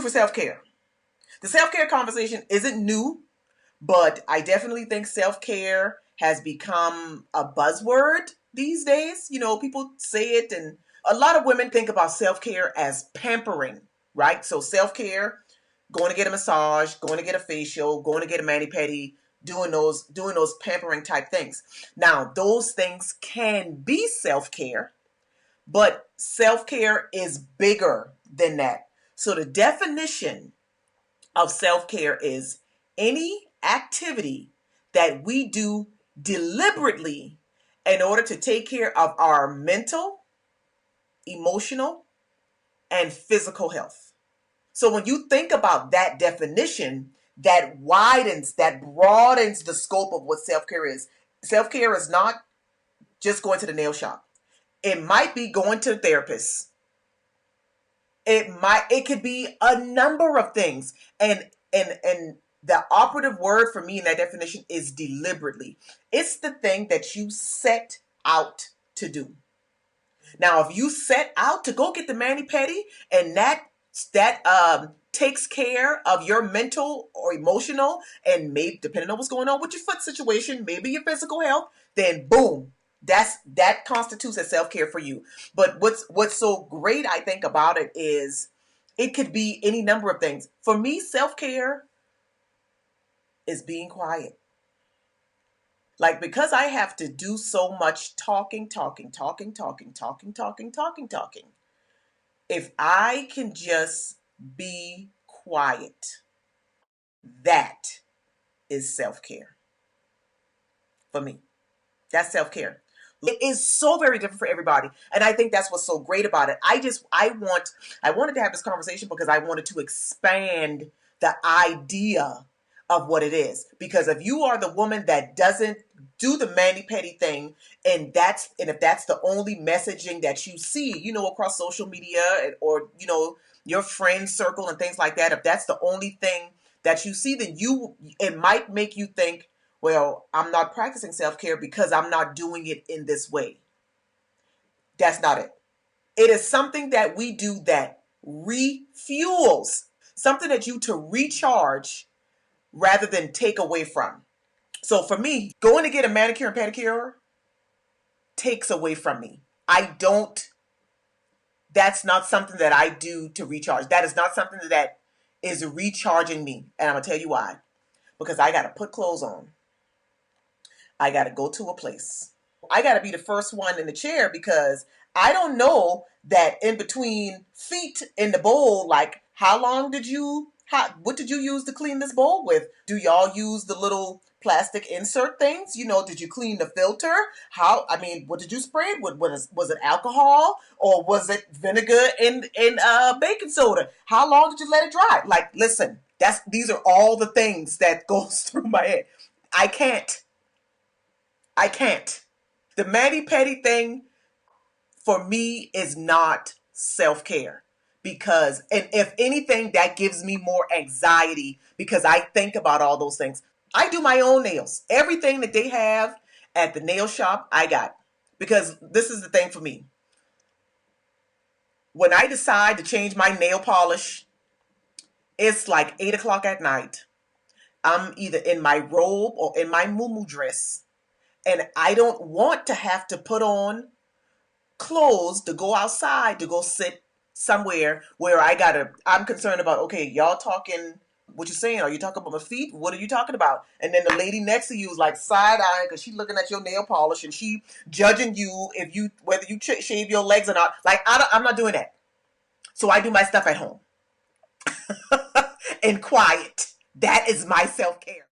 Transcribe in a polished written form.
for self-care? The self-care conversation isn't new, but I definitely think self-care has become a buzzword these days. You know, people say it, and a lot of women think about self-care as pampering, right? So self-care, going to get a massage, going to get a facial, going to get a mani-pedi, doing those pampering type things. Now, those things can be self-care, but self-care is bigger than that. So the definition of self-care is any activity that we do deliberately in order to take care of our mental, emotional, and physical health. So when you think about that definition, that broadens the scope of what self-care is. Self-care is not just going to the nail shop. It might be going to a therapist. It could be a number of things. And the operative word for me in that definition is deliberately. It's the thing that you set out to do. Now, if you set out to go get the mani-pedi and that takes care of your mental or emotional, and maybe depending on what's going on with your foot situation, maybe your physical health, then boom, that constitutes a self-care for you. But what's so great, I think, about it is it could be any number of things. For me, self-care is being quiet. Like, because I have to do so much talking, if I can just be quiet, that is self-care for me. That's self-care. It is so very different for everybody. And I think that's what's so great about it. I wanted to have this conversation because I wanted to expand the idea of what it is. Because if you are the woman that doesn't do the mani-pedi thing, and if that's the only messaging that you see, you know, across social media or, you know, your friend circle and things like that, if that's the only thing that you see, then it might make you think, well, I'm not practicing self-care because I'm not doing it in this way. That's not it. It is something that we do that refuels, something that you to recharge rather than take away from. So for me, going to get a manicure and pedicure takes away from me. That's not something that I do to recharge. That is not something that is recharging me. And I'm going to tell you why. Because I got to put clothes on. I got to go to a place. I got to be the first one in the chair because I don't know that in between feet in the bowl, like what did you use to clean this bowl with? Do y'all use the little plastic insert things? You know, did you clean the filter? What did you spray it with? Was it alcohol or was it vinegar and baking soda? How long did you let it dry? Like, listen, these are all the things that goes through my head. I can't. The mani-pedi thing for me is not self-care because, and if anything, that gives me more anxiety because I think about all those things. I do my own nails. Everything that they have at the nail shop, I got. Because this is the thing for me. When I decide to change my nail polish, it's like 8 o'clock at night. I'm either in my robe or in my muumuu dress. And I don't want to have to put on clothes to go outside, to go sit somewhere where I'm concerned about, okay, y'all talking, what you saying? Are you talking about my feet? What are you talking about? And then the lady next to you is like side-eyeing because she's looking at your nail polish and she judging you whether you shave your legs or not. Like, I'm not doing that. So I do my stuff at home. And quiet. That is my self-care.